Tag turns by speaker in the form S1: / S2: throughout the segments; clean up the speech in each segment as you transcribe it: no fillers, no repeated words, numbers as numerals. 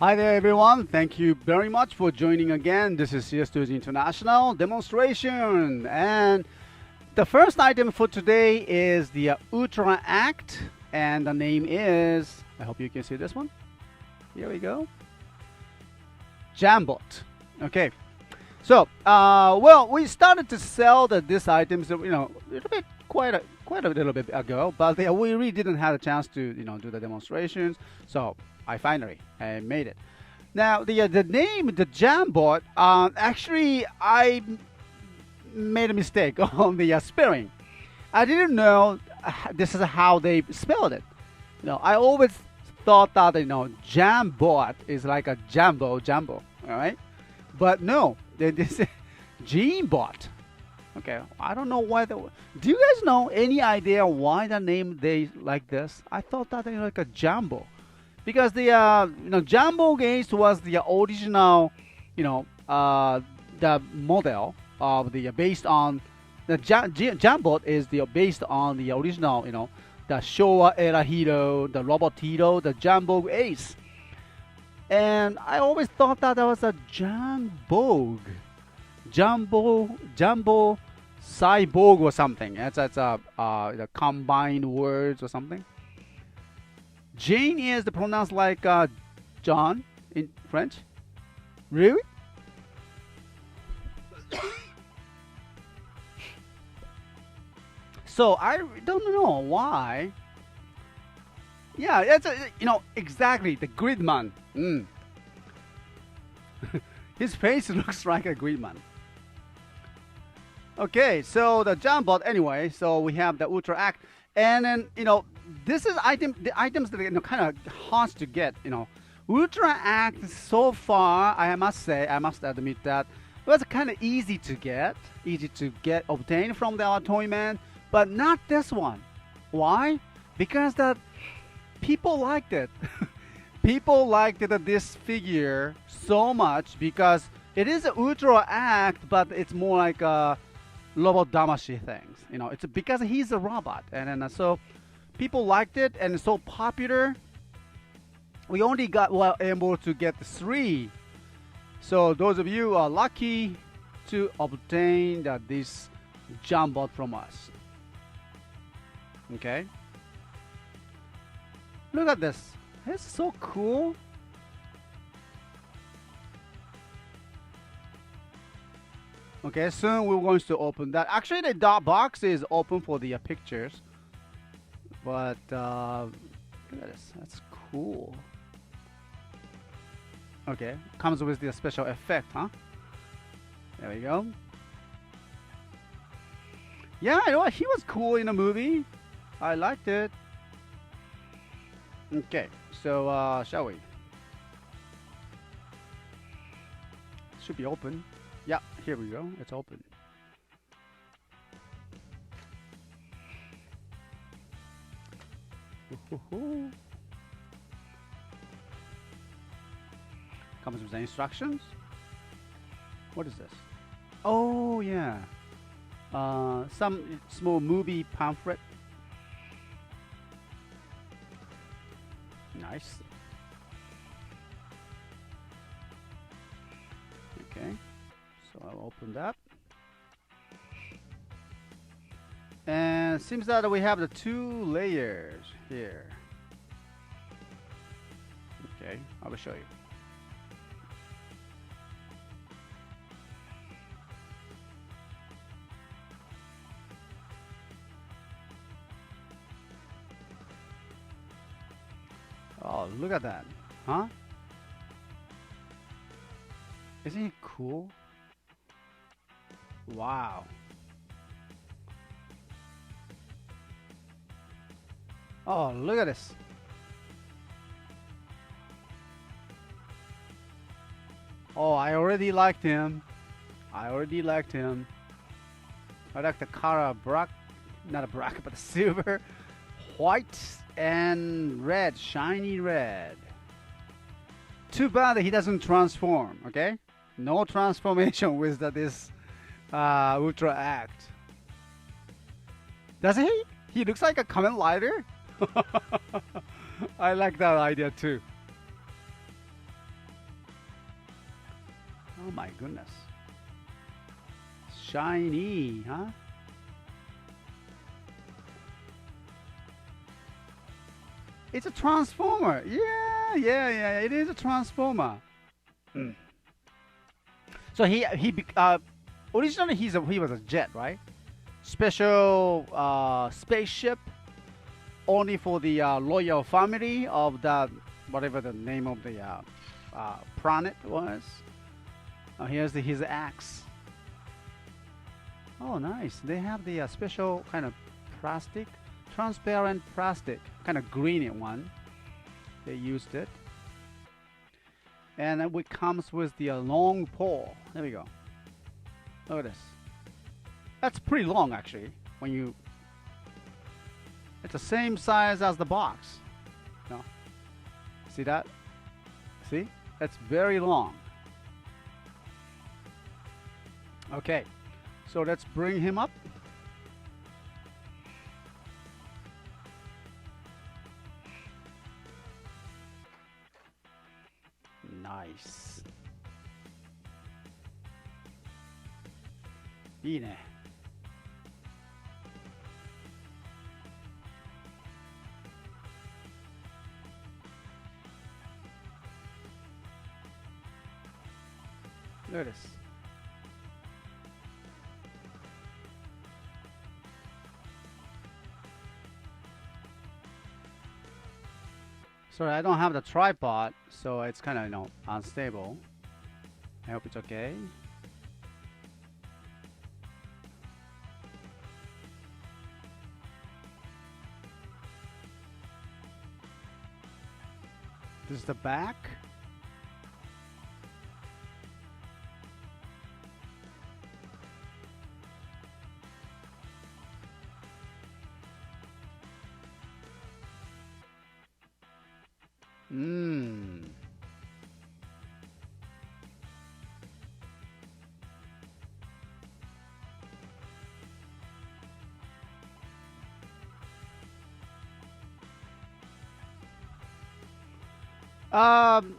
S1: Hi there, everyone. Thank you very much for joining again. This is CSTOYS International Demonstration. And the first item for today is the Ultra Act. And the name is, I hope you can see this one. Here we go. Jumbot. Okay. So, well, we started to sell these items, a little bit, quite a little bit ago, but we really didn't have a chance to, do the demonstrations. So I finally made it. Now the name, the Jumbot, actually I made a mistake on the spelling. I didn't know this is how they spelled it. I always thought that Jumbot is like a jumbo, all right? But no, they say Jumbot. Okay, I don't know why. Do you guys know any idea why the name they like this? I thought that they like a jumbo, because the Jumbo games was the original, the model of the based on the Jumbot is the based on the original, the Showa era hero, the robot hero, the Jumbo Ace. And I always thought that was a Jumbo cyborg or something. It's the combined words or something. Jane is pronounced like John in French. Really? So I don't know why. Yeah, it's exactly the Gridman. His face looks like a Gridman. Okay, so the Jumbot anyway. So we have the Ultra Act, and then this is the items that are kind of hard to get. Ultra Act so far, I must admit that it was kind of easy to get, obtain from our toy man, but not this one. Why? Because that people liked it. People liked this figure so much because it is an Ultra Act, but it's more like a robot damashi things. It's because he's a robot, and then so people liked it, and it's so popular. We only got able to get 3. So those of you are lucky to obtain this Jumbot from us. Okay. Look at this. It's so cool. Okay, soon we're going to open that. Actually, the box is open for the pictures. But look at this. That's cool. Okay, comes with the special effect, huh? There we go. Yeah, he was cool in the movie. I liked it. Okay, so shall we? Should be open. Yeah, here we go. It's open. Comes with the instructions. What is this? Oh yeah, some small movie pamphlet. Nice. Okay, so I'll open that. And it seems that we have the 2 layers here. Okay, I will show you. Oh, look at that, huh? Isn't it cool? Wow. Oh, look at this. Oh, I already liked him. I like the color black, not a black, but silver, white, and red, shiny red. Too bad that he doesn't transform, okay? No transformation with this Ultra Act. Does he? He looks like a Kamen Rider. I like that idea too. goodness. Shiny, huh? It's a transformer. Yeah. It is a transformer. So originally he was a jet, right? Special spaceship only for the royal family of the whatever the name of the planet was. Here's his axe. Oh, nice. They have the special kind of plastic, transparent plastic, kind of greeny one. They used it. And it comes with the long pole. There we go. Look at this. That's pretty long, actually. It's the same size as the box. No. See that? See? That's very long. Okay. So let's bring him up. Nice. いいね。There it is. Sorry, I don't have the tripod, so it's kind of, unstable. I hope it's okay. This is the back.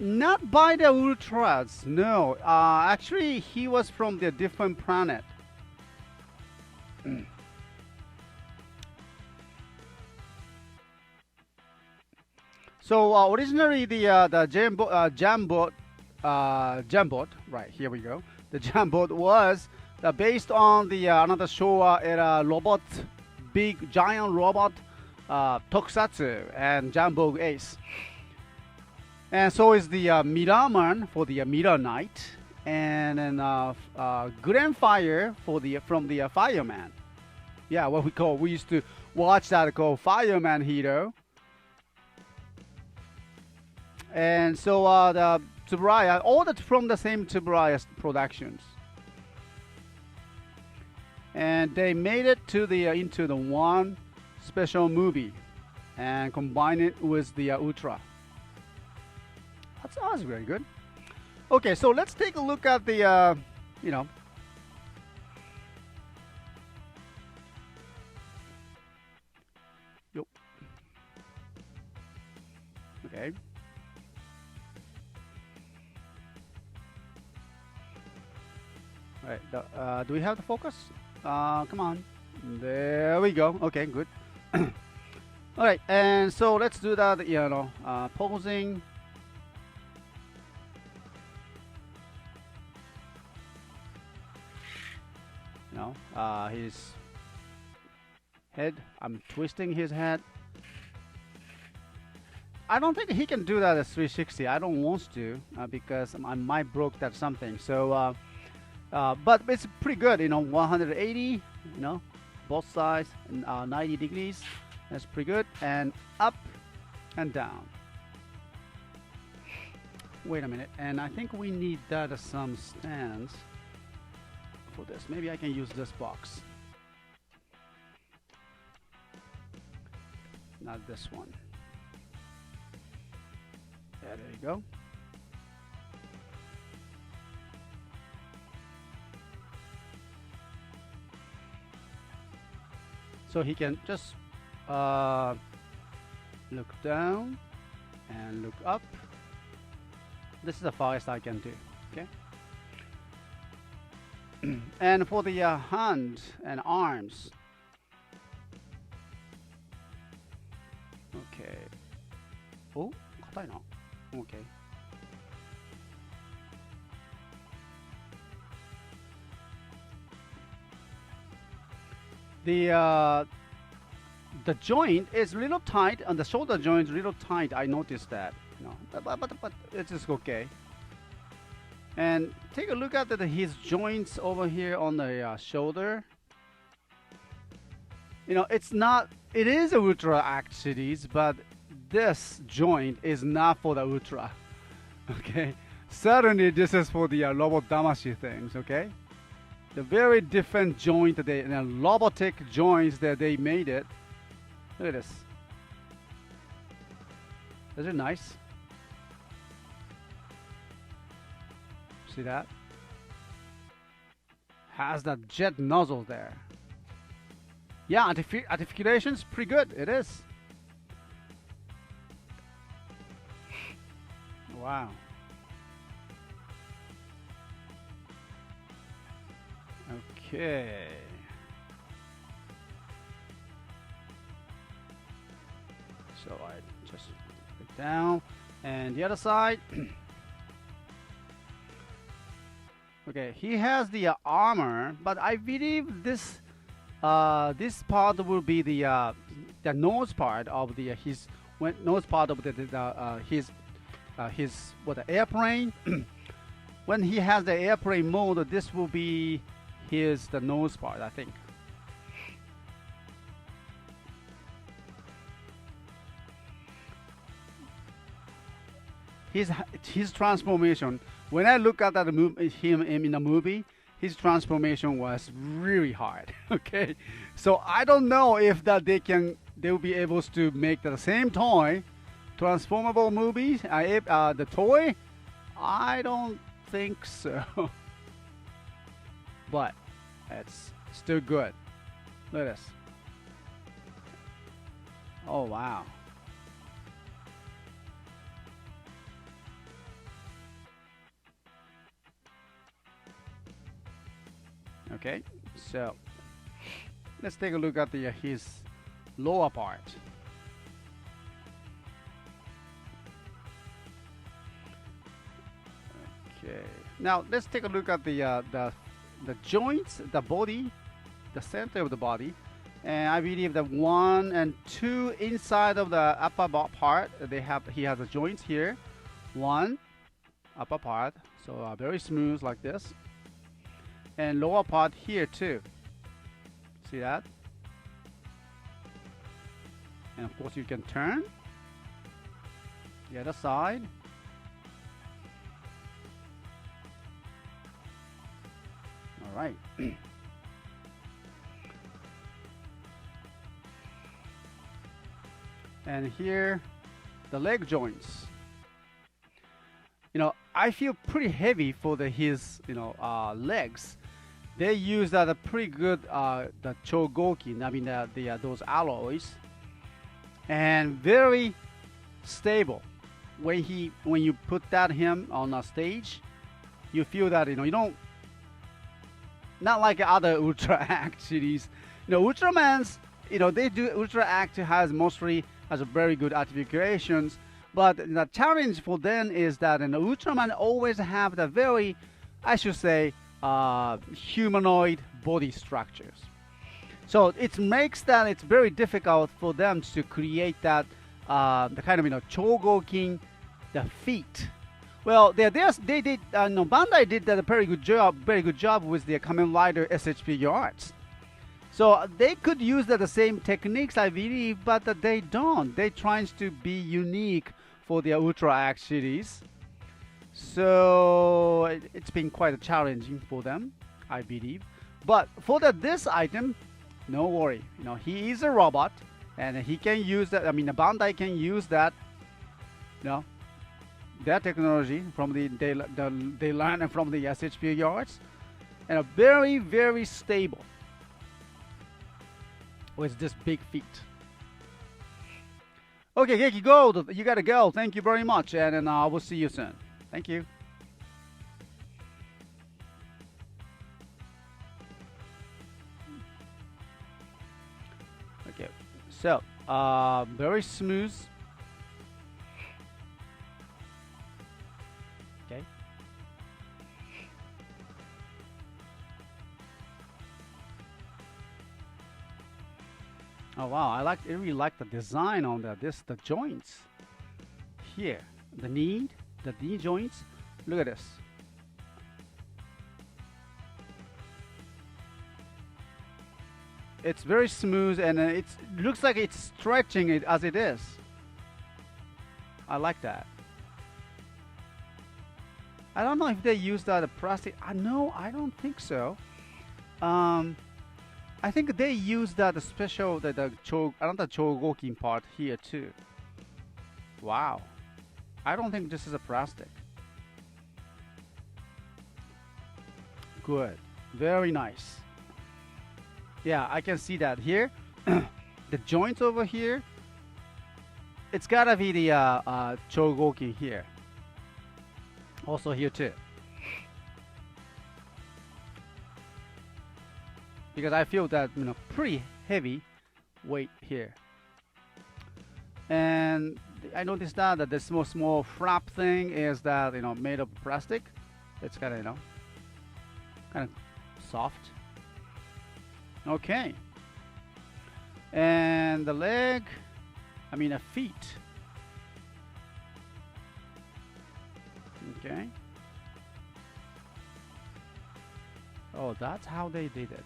S1: Not by the ultras, no. Actually, he was from the different planet. So originally the Jumbot, right here we go. The Jumbot was based on the another Showa era robot, big giant robot, Tokusatsu and Jumbot Ace. And so is the Miraman for the Mira Knight, and then Grandfire for from the Fireman. Yeah, we used to watch that called Fireman Hero. And so the Tsuburaya, all that from the same Tsuburaya Productions. And they made it to the into the one special movie and combine it with the Ultra. That's very good. Okay, so let's take a look at the, Okay. All right. Do we have the focus? Come on. There we go. Okay, good. All right, and so let's do that. Posing. His head. I'm twisting his head. I don't think he can do that at 360. I don't want to because I might broke that something. So, but it's pretty good. 180. Both sides, 90 degrees. That's pretty good. And up and down. Wait a minute. And I think we need some stands for this. Maybe I can use this box. Not this one. Yeah, there you go. So he can just look down and look up. This is the farthest I can do. Okay. And for the hand and arms. Okay. Oh, 硬いな。Okay. The joint is a little tight, and the shoulder joint is a little tight. I noticed that, you know, but it's just okay. And take a look at his joints over here on the shoulder. You know, it's not. It is a Ultra Act series, but this joint is not for the Ultra. Okay, certainly this is for the Robot Damashi things. Okay. The very different joint that they, robotic joints that they made it. Look at this. Is it nice? See that? Has that jet nozzle there. Yeah, articulation is pretty good. It is. Wow. Okay. So I just put it down, and the other side. Okay, he has the armor, but I believe this this part will be the nose part of the nose part of his what, airplane. When he has the airplane mode, this will be the nose part, I think. His transformation. When I look at him in the movie, his transformation was really hard. Okay, so I don't know if they will be able to make the same toy, transformable movies. The toy, I don't think so. But it's still good. Look at this. Oh wow. Okay, so let's take a look at his lower part. Okay, now let's take a look at the joints, the body, the center of the body, and I believe that 1 and 2 inside of the upper part, he has the joints here. 1 upper part, so very smooth like this. And lower part here too. See that? And of course you can turn the other side. All right. And here, the leg joints. You know, I feel pretty heavy for his legs. They use a pretty good the chogoki. I mean those alloys, and very stable. When you put him on a stage, you feel that you don't. Not like other Ultra Act series. Ultraman's, they do Ultra Act has a very good articulations, but the challenge for them is that Ultraman always have the very, I should say, humanoid body structures. So it makes that it's very difficult for them to create that the kind of chogokin, the feet. Well, they did. Bandai did that a very good job with the Kamen Rider S.H.Figuart. So they could use the same techniques, I believe, but they don't. They trying to be unique for the Ultra Act series. So it's been quite challenging for them, I believe. But for this item, no worry. He is a robot, and he can use that. I mean, the Bandai can use that. Their technology from they learn from the S.H.Figuart, and a very, very stable with this big feet. Okay, Geki Gold, you gotta go. Thank you very much, and then I will see you soon. Thank you. So, very smooth. Okay. Oh wow, I really like the design on the joints here. The knee joints. Look at this. It's very smooth and it looks like it's stretching it as it is. I like that. I don't know if they use that plastic. No, I don't think so. I think they use that special another chogokin part here too. Wow. I don't think this is a plastic. Good. Very nice. Yeah, I can see that here. The joints over here. It's gotta be the chogokin here. Also here too. Because I feel that pretty heavy weight here. And I noticed that the small flap thing is that made of plastic. It's kind of kind of soft. Okay. And the leg, the feet. Okay. Oh, that's how they did it.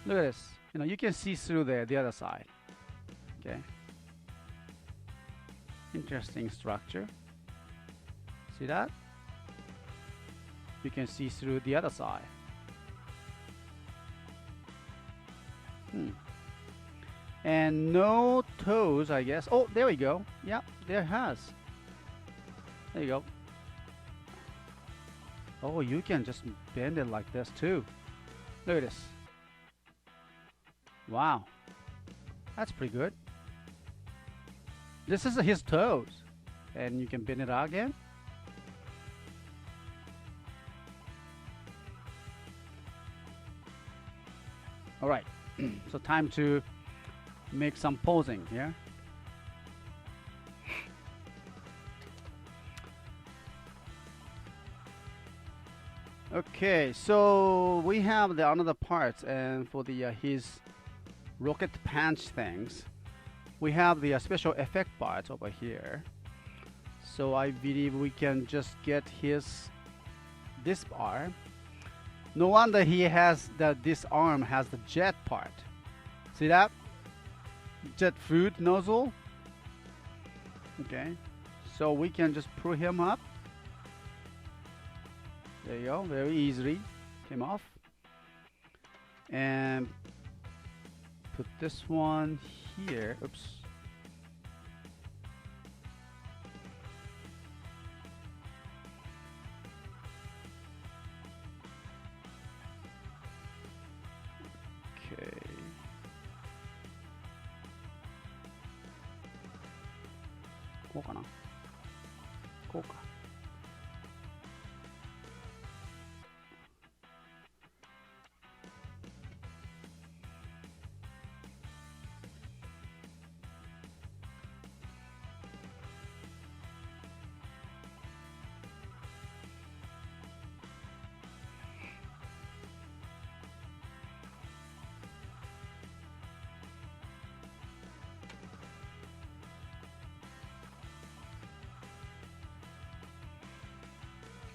S1: Look at this. You can see through the other side. Okay. Interesting structure. See that? You can see through the other side. And no toes, I guess. Oh, there we go. Yeah, there has. There you go. Oh, you can just bend it like this too. Look at this. Wow. That's pretty good. This is his toes. And you can bend it out again. Alright. So time to make some posing here. Okay, so we have the another parts, and for the his rocket punch things, we have the special effect parts over here. So I believe we can just get this arm. No wonder he has this arm has the jet part. See that? Jet food nozzle. Okay, so we can just pull him up. There you go, very easily came off. And put this one here. Oops. Okay. Goかな? Goか.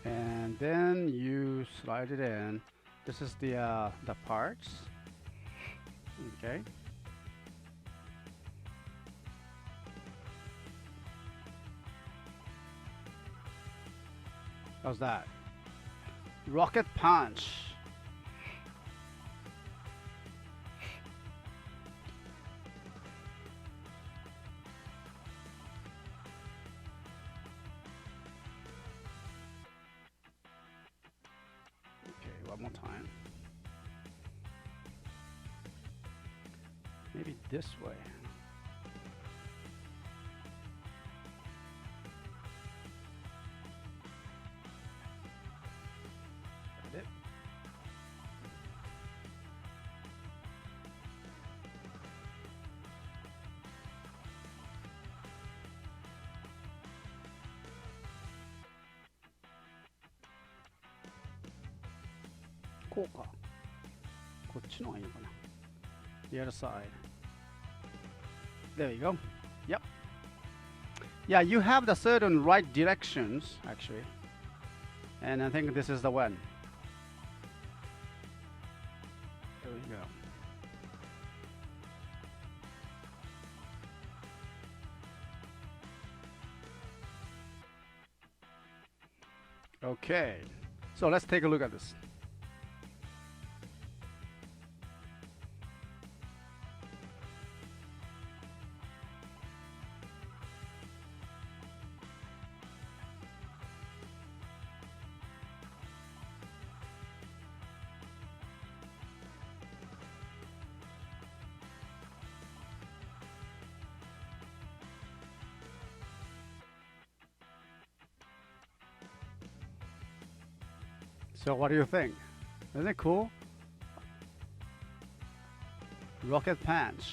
S1: And then you slide it in. This is the parts. Okay. How's that? Rocket punch. One more time. Maybe this way. Got it. こうか。こっちの方がいいのかな。The other side. There we go. Yep. Yeah, you have the certain right directions actually. And I think this is the one. There we go. Okay, so let's take a look at this. So what do you think? Isn't it cool? Rocket punch.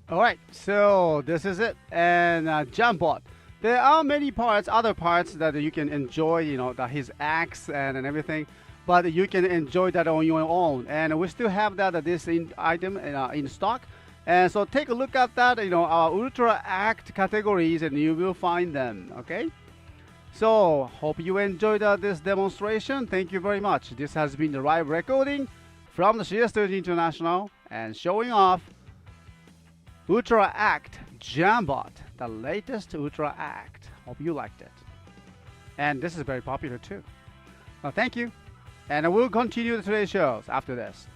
S1: All right, so this is it, and Jumbot. There are many parts, other parts that you can enjoy, you know, his axe and everything, but you can enjoy that on your own. And we still have that this item in stock. And so take a look at that, you know, our Ultra Act categories, and you will find them. Okay. So hope you enjoyed this demonstration. Thank you very much. This has been the live recording from the CSTOYS International and showing off Ultra Act Jumbot, the latest Ultra Act. Hope you liked it. And this is very popular too. Well, thank you. And I will continue today's shows after this.